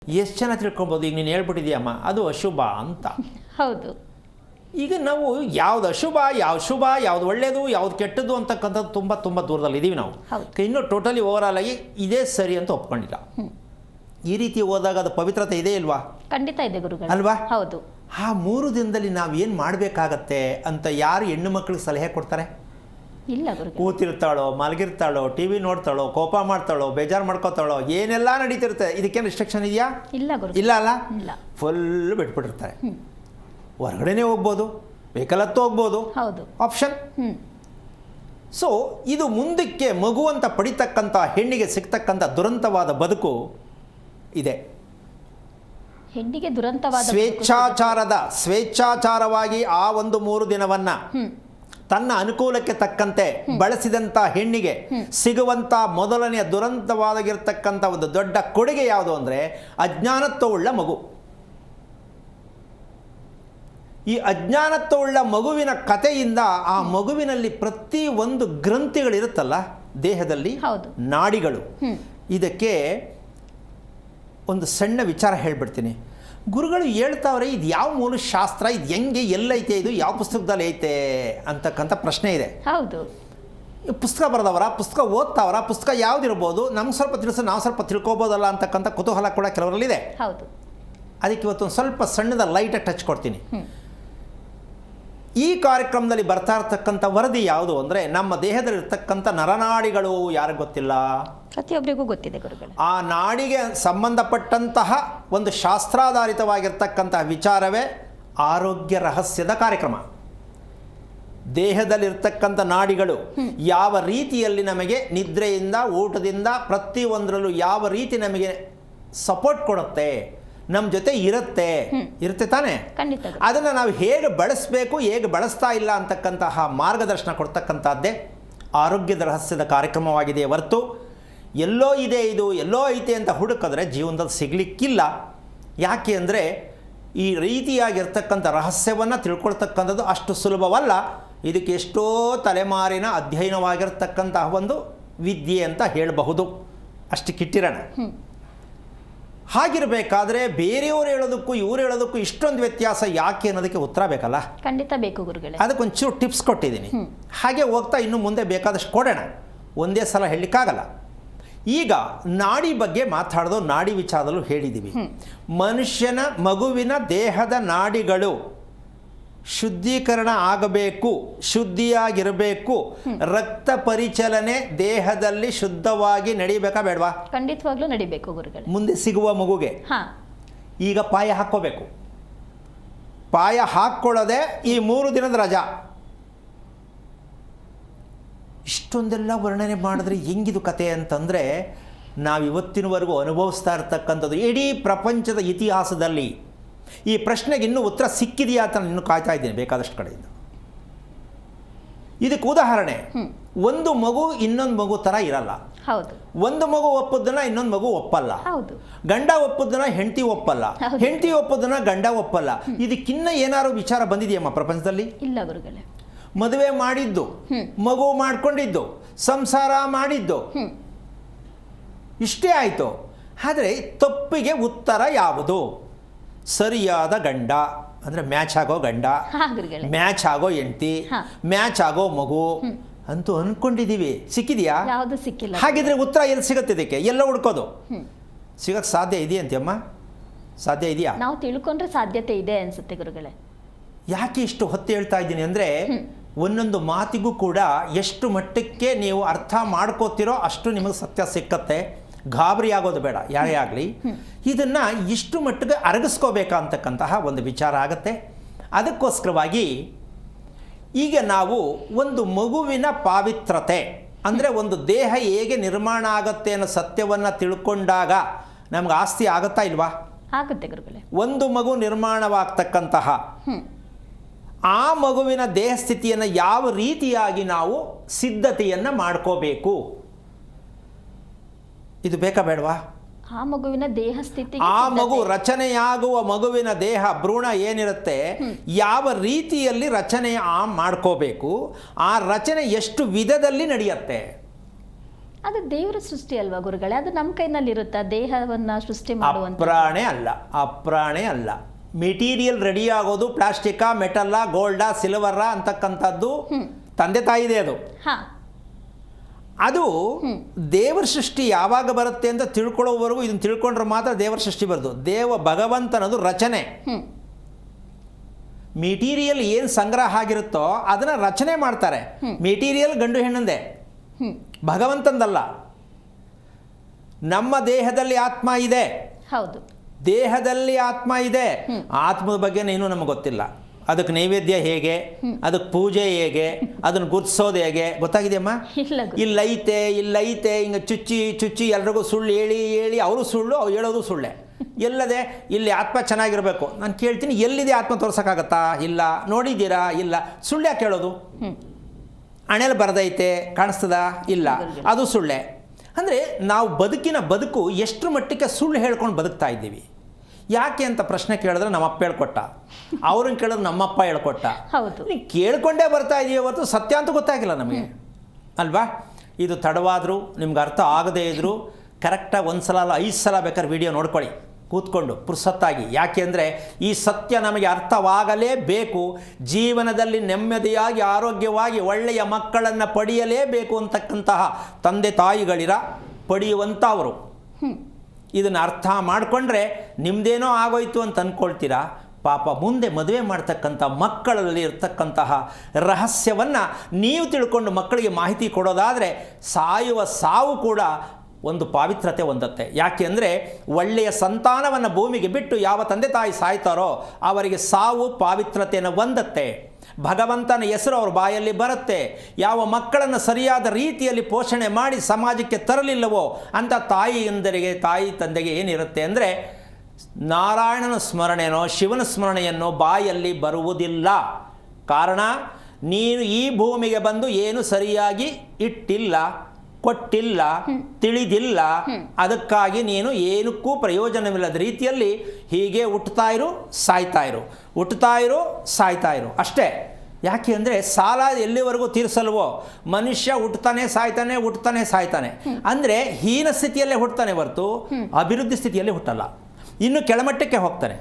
ಎಷ್ಟು ಜನ ತಿಳ್ಕೊಬೋದು. ಈಗ ನೀನು ಹೇಳ್ಬಿಟ್ಟಿದ್ಯಮ್ಮ ಅದು ಅಶುಭ ಅಂತ. ಹೌದು. ಈಗ ನಾವು ಯಾವ್ದು ಅಶುಭ, ಯಾವ್ದು ಶುಭ, ಯಾವ್ದು ಒಳ್ಳೆಯದು, ಯಾವ್ದು ಕೆಟ್ಟದ್ದು ಅಂತಕ್ಕಂಥದ್ದು ತುಂಬ ತುಂಬ ದೂರದಲ್ಲಿ ಇದ್ದೀವಿ ನಾವು. ಇನ್ನೂ ಟೋಟಲಿ ಓವರಾಲ್ ಆಗಿ ಇದೇ ಸರಿ ಅಂತ ಒಪ್ಕೊಂಡಿಲ್ಲ. ಈ ರೀತಿ ಹೋದಾಗ ಅದು ಪವಿತ್ರತೆ ಇದೆ ಇಲ್ವಾ? ಖಂಡಿತ ಇದೆ ಗುರುಗಳು ಅಲ್ವಾ? ಹೌದು. ಆ 3 ದಿನದಲ್ಲಿ ನಾವು ಏನು ಮಾಡಬೇಕಾಗತ್ತೆ ಅಂತ ಯಾರು ಹೆಣ್ಣು ಮಕ್ಕಳಿಗೆ ಸಲಹೆ ಕೊಡ್ತಾರೆ? ಇಲ್ಲ ಗುರುಗಳು. ಕೂತಿರ್ತಾಳೋ, ಮಲಗಿರ್ತಾಳೋ, ಟಿ ವಿ ನೋಡ್ತಾಳೋ, ಕೋಪ ಮಾಡ್ತಾಳೋ, ಬೇಜಾರು ಮಾಡ್ಕೋತಾಳೋ, ಏನೆಲ್ಲ ನಡೀತಿರುತ್ತೆ. ಇದಕ್ಕೇನು ರಿಸ್ಟ್ರಿಕ್ಷನ್ ಇದೆಯಾ? ಇಲ್ಲ ಗುರು. ಇಲ್ಲ ಅಲ್ಲ? ಇಲ್ಲ. ಫುಲ್ ಬಿಟ್ಬಿಟ್ಟಿರ್ತಾರೆ. ಹೊರಗಡೆನೇ ಹೋಗ್ಬೋದು, ವೆಹಿಕಲ್ ಹತ್ತು ಹೋಗ್ಬೋದು, ಹೌದು ಆಪ್ಷನ್. ಸೊ ಇದು ಮುಂದಕ್ಕೆ ಮಗುವಂತ ಪಡಿತಕ್ಕಂಥ ಹೆಣ್ಣಿಗೆ ಸಿಗ್ತಕ್ಕಂಥ ದುರಂತವಾದ ಬದುಕು ಇದೆ. ಹೆಣ್ಣಿಗೆ ದುರಂತವಾದ ಸ್ವೇಚ್ಛಾಚಾರವಾಗಿ ಆ ಒಂದು 3 ದಿನವನ್ನ ತನ್ನ ಅನುಕೂಲಕ್ಕೆ ತಕ್ಕಂತೆ ಬಳಸಿದಂಥ ಹೆಣ್ಣಿಗೆ ಸಿಗುವಂಥ ಮೊದಲನೆಯ ದುರಂತವಾಗಿರ್ತಕ್ಕಂಥ ಒಂದು ದೊಡ್ಡ ಕೊಡುಗೆ ಯಾವುದು ಅಂದರೆ ಅಜ್ಞಾನತ್ವವುಳ್ಳ ಮಗು. ಈ ಅಜ್ಞಾನತ್ವವುಳ್ಳ ಮಗುವಿನ ಕಥೆಯಿಂದ ಆ ಮಗುವಿನಲ್ಲಿ ಪ್ರತಿ ಒಂದು ಗ್ರಂಥಿಗಳಿರುತ್ತಲ್ಲ ದೇಹದಲ್ಲಿ, ನಾಡಿಗಳು. ಇದಕ್ಕೆ ಒಂದು ಸಣ್ಣ ವಿಚಾರ ಹೇಳ್ಬಿಡ್ತೀನಿ. ಗುರುಗಳು ಹೇಳ್ತಾವ್ರೆ, ಇದು ಯಾವ ಮೂಲ ಶಾಸ್ತ್ರ, ಇದು ಹೆಂಗೆ, ಎಲ್ಲೈತೆ, ಇದು ಯಾವ ಪುಸ್ತಕದಲ್ಲಿ ಐತೆ ಅಂತಕ್ಕಂಥ ಪ್ರಶ್ನೆ ಇದೆ. ಹೌದು. ಪುಸ್ತಕ ಬರೆದವರ, ಪುಸ್ತಕ ಓದ್ತಾವರ, ಪುಸ್ತಕ ಯಾವುದಿರ್ಬೋದು, ನಮ್ಗೆ ಸ್ವಲ್ಪ ತಿಳಿಸೋ, ನಾವು ಸ್ವಲ್ಪ ತಿಳ್ಕೊಬೋದಲ್ಲ ಅಂತಕ್ಕಂಥ ಕುತೂಹಲ ಕೂಡ ಕೆಲವರಲ್ಲಿದೆ. ಹೌದು. ಅದಕ್ಕೆ ಇವತ್ತೊಂದು ಸ್ವಲ್ಪ ಸಣ್ಣದ ಲೈಟಾಗಿ ಟಚ್ ಕೊಡ್ತೀನಿ. ಈ ಕಾರ್ಯಕ್ರಮದಲ್ಲಿ ಬರ್ತಾ ಇರ್ತಕ್ಕಂಥ ವರದಿ ಯಾವುದು ಅಂದರೆ ನಮ್ಮ ದೇಹದಲ್ಲಿರ್ತಕ್ಕಂಥ ನರನಾಡಿಗಳು ಯಾರಿಗೆ ಗೊತ್ತಿಲ್ಲ? ಪ್ರತಿಯೊಬ್ಬರಿಗೂ ಗೊತ್ತಿದೆ ಗುರುಗಳು. ಆ ನಾಡಿಗೆ ಸಂಬಂಧಪಟ್ಟಂತಹ ಒಂದು ಶಾಸ್ತ್ರಾಧಾರಿತವಾಗಿರ್ತಕ್ಕಂತಹ ವಿಚಾರವೇ ಆರೋಗ್ಯ ರಹಸ್ಯದ ಕಾರ್ಯಕ್ರಮ. ದೇಹದಲ್ಲಿರ್ತಕ್ಕಂಥ ನಾಡಿಗಳು ಯಾವ ರೀತಿಯಲ್ಲಿ ನಮಗೆ ನಿದ್ರೆಯಿಂದ, ಊಟದಿಂದ, ಪ್ರತಿಯೊಂದರಲ್ಲೂ ಯಾವ ರೀತಿ ನಮಗೆ ಸಪೋರ್ಟ್ ಕೊಡುತ್ತೆ, ನಮ್ಮ ಜೊತೆ ಇರುತ್ತೆ ತಾನೇ? ಅದನ್ನು ನಾವು ಹೇಗೆ ಬಳಸಬೇಕು, ಹೇಗೆ ಬಳಸ್ತಾ ಇಲ್ಲ ಅಂತಕ್ಕಂತಹ ಮಾರ್ಗದರ್ಶನ ಕೊಡ್ತಕ್ಕಂಥದ್ದೇ ಆರೋಗ್ಯದ ರಹಸ್ಯದ ಕಾರ್ಯಕ್ರಮವಾಗಿದೆ ಹೊರತು ಎಲ್ಲೋ ಇದೆ ಇದು, ಎಲ್ಲೋ ಐತೆ ಅಂತ ಹುಡುಕಿದ್ರೆ ಜೀವನದಲ್ಲಿ ಸಿಗಲಿಕ್ಕಿಲ್ಲ. ಯಾಕೆ ಅಂದರೆ ಈ ರೀತಿಯಾಗಿರ್ತಕ್ಕಂಥ ರಹಸ್ಯವನ್ನು ತಿಳ್ಕೊಳ್ತಕ್ಕಂಥದ್ದು ಅಷ್ಟು ಸುಲಭವಲ್ಲ. ಇದಕ್ಕೆ ಎಷ್ಟೋ ತಲೆಮಾರಿನ ಅಧ್ಯಯನವಾಗಿರ್ತಕ್ಕಂತಹ ಒಂದು ವಿದ್ಯೆ ಅಂತ ಹೇಳಬಹುದು. ಅಷ್ಟು ಕಿಟ್ಟಿರೋಣ. ಹಾಗಿರಬೇಕಾದ್ರೆ ಬೇರೆಯವರು ಹೇಳೋದಕ್ಕೂ ಇವ್ರು ಹೇಳೋದಕ್ಕೂ ಇಷ್ಟೊಂದು ವ್ಯತ್ಯಾಸ ಯಾಕೆ ಅನ್ನೋದಕ್ಕೆ ಉತ್ತರ ಬೇಕಲ್ಲ? ಖಂಡಿತ ಬೇಕು ಗುರುಗಳೇ. ಅದಕ್ಕೊಂಚೂರು ಟಿಪ್ಸ್ ಕೊಟ್ಟಿದ್ದೀನಿ. ಹಾಗೆ ಹೋಗ್ತಾ ಇನ್ನು ಮುಂದೆ ಬೇಕಾದಷ್ಟು ಕೊಡೋಣ, ಒಂದೇ ಸಲ ಹೇಳಲಿಕ್ಕಾಗಲ್ಲ. ಈಗ ನಾಡಿ ಬಗ್ಗೆ ಮಾತಾಡೋದು, ನಾಡಿ ವಿಚಾರದಲ್ಲೂ ಹೇಳಿದ್ದೀವಿ. ಮಗುವಿನ ದೇಹದ ನಾಡಿಗಳು ಶುದ್ಧೀಕರಣ ಆಗಬೇಕು, ಶುದ್ಧಿಯಾಗಿರಬೇಕು, ರಕ್ತ ಪರಿಚಲನೆ ದೇಹದಲ್ಲಿ ಶುದ್ಧವಾಗಿ ನಡಿಬೇಕಾ ಬೇಡವಾ? ಖಂಡಿತವಾಗ್ಲೂ ನಡಿಬೇಕು ಗುರುಗಳೇ. ಮುಂದೆ ಸಿಗುವ ಮಗುಗೆ ಈಗ ಪಾಯ ಹಾಕ್ಕೋಬೇಕು. ಪಾಯ ಹಾಕ್ಕೊಳ್ಳೋದೆ ಈ 3 ದಿನದ ರಜಾ. ಇಷ್ಟೊಂದೆಲ್ಲ ವರ್ಣನೆ ಮಾಡಿದ್ರೆ ಹೆಂಗಿದು ಕತೆ ಅಂತಂದರೆ, ನಾವಿವತ್ತಿನವರೆಗೂ ಅನುಭವಿಸ್ತಾ ಇರ್ತಕ್ಕಂಥದ್ದು ಇಡೀ ಪ್ರಪಂಚದ ಇತಿಹಾಸದಲ್ಲಿ ಈ ಪ್ರಶ್ನೆಗೆ ಇನ್ನೂ ಉತ್ತರ ಸಿಕ್ಕಿದೆಯಾ ಅಂತ ನಾನು ಕಾಯ್ತಾ ಇದ್ದೀನಿ ಬೇಕಾದಷ್ಟು ಕಡೆಯಿಂದ. ಇದಕ್ಕೆ ಉದಾಹರಣೆ, ಒಂದು ಮಗು ಇನ್ನೊಂದು ಮಗು ಥರ ಇರಲ್ಲ. ಹೌದು. ಒಂದು ಮಗು ಒಪ್ಪೋದನ್ನ ಇನ್ನೊಂದು ಮಗು ಒಪ್ಪಲ್ಲ. ಹೌದು. ಗಂಡ ಒಪ್ಪೋದನ್ನ ಹೆಂಡತಿ ಒಪ್ಪಲ್ಲ, ಹೆಂಡತಿ ಒಪ್ಪೋದನ್ನ ಗಂಡ ಒಪ್ಪಲ್ಲ. ಇದಕ್ಕಿನ್ನ ಏನಾದ್ರು ವಿಚಾರ ಬಂದಿದೆಯಮ್ಮ ಪ್ರಪಂಚದಲ್ಲಿ? ಇಲ್ಲ ಗುರುಗಳೇ. ಮದುವೆ ಮಾಡಿದ್ದು, ಮಗು ಮಾಡ್ಕೊಂಡಿದ್ದು, ಸಂಸಾರ ಮಾಡಿದ್ದು, ಇಷ್ಟೇ ಆಯಿತು. ಆದರೆ ತಪ್ಪಿಗೆ ಉತ್ತರ ಯಾವುದು? ಸರಿಯಾದ ಗಂಡ ಅಂದರೆ ಮ್ಯಾಚ್ ಆಗೋ ಗಂಡ, ಮ್ಯಾಚ್ ಆಗೋ ಹೆಂಡತಿ, ಮ್ಯಾಚ್ ಆಗೋ ಮಗು ಅಂತೂ ಅಂದ್ಕೊಂಡಿದ್ದೀವಿ. ಸಿಕ್ಕಿದೆಯಾ? ಯಾವುದು ಸಿಕ್ಕಿಲ್ಲ. ಹಾಗಿದ್ರೆ ಉತ್ತರ ಎಲ್ಲಿ ಸಿಗುತ್ತೆ? ಇದಕ್ಕೆ ಎಲ್ಲ ಹುಡ್ಕೋದು ಸಿಗಕ್ಕೆ ಸಾಧ್ಯ ಇದೆಯಂತೆಯಮ್ಮ? ಸಾಧ್ಯ ಇದೆಯಾ? ನಾವು ತಿಳ್ಕೊಂಡ್ರೆ ಸಾಧ್ಯತೆ ಇದೆ ಅನ್ಸುತ್ತೆ ಗುರುಗಳೇ. ಯಾಕೆ ಇಷ್ಟು ಹೊತ್ತು ಹೇಳ್ತಾ ಇದ್ದೀನಿ ಅಂದರೆ, ಒಂದೊಂದು ಮಾತಿಗೂ ಕೂಡ ಎಷ್ಟು ಮಟ್ಟಕ್ಕೆ ನೀವು ಅರ್ಥ ಮಾಡ್ಕೋತಿರೋ ಅಷ್ಟು ನಿಮಗೆ ಸತ್ಯ ಸಿಕ್ಕತ್ತೆ. ಗಾಬರಿ ಆಗೋದು ಬೇಡ ಯಾರೇ ಆಗಲಿ. ಇದನ್ನು ಇಷ್ಟು ಮಟ್ಟಿಗೆ ಅರಗಿಸ್ಕೋಬೇಕಂತಕ್ಕಂತಹ ಒಂದು ವಿಚಾರ ಆಗುತ್ತೆ. ಅದಕ್ಕೋಸ್ಕರವಾಗಿ ಈಗ ನಾವು ಒಂದು ಮಗುವಿನ ಪಾವಿತ್ರತೆ ಅಂದರೆ ಒಂದು ದೇಹ ಹೇಗೆ ನಿರ್ಮಾಣ ಆಗುತ್ತೆ ಅನ್ನೋ ಸತ್ಯವನ್ನು ತಿಳ್ಕೊಂಡಾಗ ನಮ್ಗೆ ಆಸ್ತಿ ಆಗುತ್ತಾ ಇಲ್ವಾ? ಆಗುತ್ತೆ ಗುರುಗಳೇ. ಒಂದು ಮಗು ನಿರ್ಮಾಣವಾಗ್ತಕ್ಕಂತಹ ಆ ಮಗುವಿನ ದೇಹ ಸ್ಥಿತಿಯನ್ನು ಯಾವ ರೀತಿಯಾಗಿ ನಾವು ಸಿದ್ಧತೆಯನ್ನು ಮಾಡ್ಕೋಬೇಕು, ಇದು ಬೇಕಾ ಬೇಡವಾ? ಆ ಮಗುವಿನ ದೇಹ ಸ್ಥಿತಿ, ಆ ಮಗು ರಚನೆಯಾಗುವ ಮಗುವಿನ ದೇಹ ಭ್ರೂಣ ಏನಿರುತ್ತೆ, ಯಾವ ರೀತಿಯಲ್ಲಿ ರಚನೆ ಮಾಡ್ಕೋಬೇಕು, ಆ ರಚನೆ ಎಷ್ಟು ವಿಧದಲ್ಲಿ ನಡೆಯುತ್ತೆ, ಅದು ದೇವರ ಸೃಷ್ಟಿ ಅಲ್ವಾ ಗುರುಗಳೇ? ಅದು ನಮ್ಮ ಕೈನಲ್ಲಿ ಇರುತ್ತಾ ದೇಹವನ್ನ ಸೃಷ್ಟಿ ಮಾಡುವಂತ? ಅಪ್ರಾಣೆ ಅಲ್ಲ. ಮೆಟೀರಿಯಲ್ ರೆಡಿ ಆಗೋದು ಪ್ಲಾಸ್ಟಿಕಾ, ಮೆಟಲ್ಲಾ, ಗೋಲ್ಡಾ, ಸಿಲ್ವರಾ ಅಂತಕ್ಕಂಥದ್ದು ತಂದೆ ತಾಯಿದೆ. ಅದು ದೇವರ ಸೃಷ್ಟಿ ಯಾವಾಗ ಬರುತ್ತೆ ಅಂತ ತಿಳ್ಕೊಳ್ಳೋವರೆಗೂ ಇದನ್ನು ತಿಳ್ಕೊಂಡ್ರೆ ಮಾತ್ರ ದೇವರ ಸೃಷ್ಟಿ ಬರೋದು. ಭಗವಂತನದು ರಚನೆ. ಮೆಟೀರಿಯಲ್ ಏನು ಸಂಗ್ರಹ ಆಗಿರುತ್ತೋ ಅದನ್ನು ರಚನೆ ಮಾಡ್ತಾರೆ. ಮೆಟೀರಿಯಲ್ ಗಂಡು ಹೆಣ್ಣಂದೆ, ಭಗವಂತಂದಲ್ಲ. ನಮ್ಮ ದೇಹದಲ್ಲಿ ಆತ್ಮ ಇದೆ. ಹೌದು, ದೇಹದಲ್ಲಿ ಆತ್ಮ ಇದೆ. ಆತ್ಮದ ಬಗ್ಗೆ ಇನ್ನೂ ನಮಗೆ ಗೊತ್ತಿಲ್ಲ. ಅದಕ್ಕೆ ನೈವೇದ್ಯ ಹೇಗೆ, ಅದಕ್ಕೆ ಪೂಜೆ ಹೇಗೆ, ಅದನ್ನು ಗುರ್ತಿಸೋದು ಹೇಗೆ ಗೊತ್ತಾಗಿದೆಯಮ್ಮ? ಇಲ್ಲೈತೆ ಹಿಂಗೆ ಚುಚ್ಚಿ ಎಲ್ರಿಗೂ ಸುಳ್ಳು ಹೇಳಿ ಅವರು ಸುಳ್ಳು, ಅವ್ರು ಹೇಳೋದು ಸುಳ್ಳೆ. ಎಲ್ಲದೆ ಇಲ್ಲಿ ಆತ್ಮ ಚೆನ್ನಾಗಿರಬೇಕು. ನಾನು ಕೇಳ್ತೀನಿ, ಎಲ್ಲಿದೆ ಆತ್ಮ ತೋರ್ಸೋಕ್ಕಾಗತ್ತಾ? ಇಲ್ಲ. ನೋಡಿದ್ದೀರಾ? ಇಲ್ಲ. ಸುಳ್ಳು ಯಾಕೆ ಹೇಳೋದು? ಹಣೆಯಲ್ಲಿ ಬರೆದೈತೆ ಕಾಣಿಸ್ತದ? ಇಲ್ಲ, ಅದು ಸುಳ್ಳೆ. ಅಂದರೆ ನಾವು ಬದುಕು ಎಷ್ಟರ ಮಟ್ಟಿಗೆ ಸುಳ್ಳು ಹೇಳ್ಕೊಂಡು ಬದುಕ್ತಾ ಇದ್ದೀವಿ. ಯಾಕೆ ಅಂತ ಪ್ರಶ್ನೆ ಕೇಳಿದ್ರೆ ನಮ್ಮಪ್ಪ ಹೇಳ್ಕೊಟ್ಟ, ಅವ್ರನ್ನ ಕೇಳಿದ್ರೆ ನಮ್ಮಪ್ಪ ಹೇಳ್ಕೊಟ್ಟ. ನೀವು ಕೇಳ್ಕೊಂಡೇ ಬರ್ತಾ ಇದೀವಿ ಹೊರತು ಸತ್ಯ ಅಂತ ಗೊತ್ತಾಗಿಲ್ಲ ನಮಗೆ, ಅಲ್ವಾ? ಇದು ತಡವಾದರೂ ನಿಮ್ಗೆ ಅರ್ಥ ಆಗದೇ ಇದ್ದರೂ ಕರೆಕ್ಟಾಗಿ 1 ಸಲ ಅಲ್ಲ 5 ಸಲ ಬೇಕಾದ್ರೆ ವಿಡಿಯೋ ನೋಡ್ಕೊಳ್ಳಿ ಕೂತ್ಕೊಂಡು ಪುರ್ಸತ್ತಾಗಿ. ಯಾಕೆ ಅಂದರೆ ಈ ಸತ್ಯ ನಮಗೆ ಅರ್ಥವಾಗಲೇಬೇಕು. ಜೀವನದಲ್ಲಿ ನೆಮ್ಮದಿಯಾಗಿ ಆರೋಗ್ಯವಾಗಿ ಒಳ್ಳೆಯ ಮಕ್ಕಳನ್ನು ಪಡೆಯಲೇಬೇಕು ಅಂತಕ್ಕಂತಹ ತಂದೆ ತಾಯಿಗಳಿರ ಪಡೆಯುವಂಥವರು ಇದನ್ನು ಅರ್ಥ ಮಾಡಿಕೊಂಡ್ರೆ ನಿಮ್ಮದೇನೋ ಆಗೋಯ್ತು ಅಂತ ಅಂದ್ಕೊಳ್ತೀರಾ. ಪಾಪ ಮುಂದೆ ಮದುವೆ ಮಾಡ್ತಕ್ಕಂಥ ಮಕ್ಕಳಲ್ಲಿ ಇರ್ತಕ್ಕಂತಹ ರಹಸ್ಯವನ್ನು ನೀವು ತಿಳ್ಕೊಂಡು ಮಕ್ಕಳಿಗೆ ಮಾಹಿತಿ ಕೊಡೋದಾದರೆ ಸಾಯುವ ಸಾವು ಕೂಡ ಒಂದು ಪಾವಿತ್ರತೆ ಹೊಂದುತ್ತೆ. ಯಾಕೆ ಅಂದರೆ ಒಳ್ಳೆಯ ಸಂತಾನವನ್ನು ಭೂಮಿಗೆ ಬಿಟ್ಟು ಯಾವ ತಂದೆ ತಾಯಿ ಸಾಯ್ತಾರೋ ಅವರಿಗೆ ಸಾವು ಪಾವಿತ್ರತೆಯನ್ನು ಹೊಂದುತ್ತೆ. ಭಗವಂತನ ಹೆಸರು ಅವ್ರ ಬಾಯಲ್ಲಿ ಬರುತ್ತೆ. ಯಾವ ಮಕ್ಕಳನ್ನು ಸರಿಯಾದ ರೀತಿಯಲ್ಲಿ ಪೋಷಣೆ ಮಾಡಿ ಸಮಾಜಕ್ಕೆ ತರಲಿಲ್ಲವೋ ಅಂಥ ತಾಯಿ ತಂದೆಗೆ ಏನಿರುತ್ತೆ ಅಂದರೆ ನಾರಾಯಣನ ಸ್ಮರಣೆನೋ ಶಿವನ ಸ್ಮರಣೆಯನ್ನೋ ಬಾಯಲ್ಲಿ ಬರುವುದಿಲ್ಲ. ಕಾರಣ, ನೀನು ಈ ಭೂಮಿಗೆ ಬಂದು ಏನು ಸರಿಯಾಗಿ ಇಟ್ಟಿಲ್ಲ, ಕೊಟ್ಟಿಲ್ಲ, ತಿಳಿದಿಲ್ಲ. ಅದಕ್ಕಾಗಿ ನೀನು ಏನಕ್ಕೂ ಪ್ರಯೋಜನವಿಲ್ಲದ ರೀತಿಯಲ್ಲಿ ಹೀಗೆ ಹುಟ್ಟುತ್ತಾ ಇರು, ಸಾಯ್ತಾ ಇರು ಅಷ್ಟೇ. ಯಾಕೆ ಅಂದರೆ ಸಾಲ ಎಲ್ಲಿವರೆಗೂ ತೀರಿಸಲ್ವೋ ಮನುಷ್ಯ ಹುಟ್ಟುತ್ತಾನೆ ಸಾಯ್ತಾನೆ. ಅಂದರೆ ಹೀನ ಸ್ಥಿತಿಯಲ್ಲೇ ಹುಟ್ಟುತ್ತಾನೆ ಹೊರತು ಅಭಿವೃದ್ಧಿ ಸ್ಥಿತಿಯಲ್ಲಿ ಹುಟ್ಟಲ್ಲ, ಇನ್ನು ಕೆಳಮಟ್ಟಕ್ಕೆ ಹೋಗ್ತಾನೆ.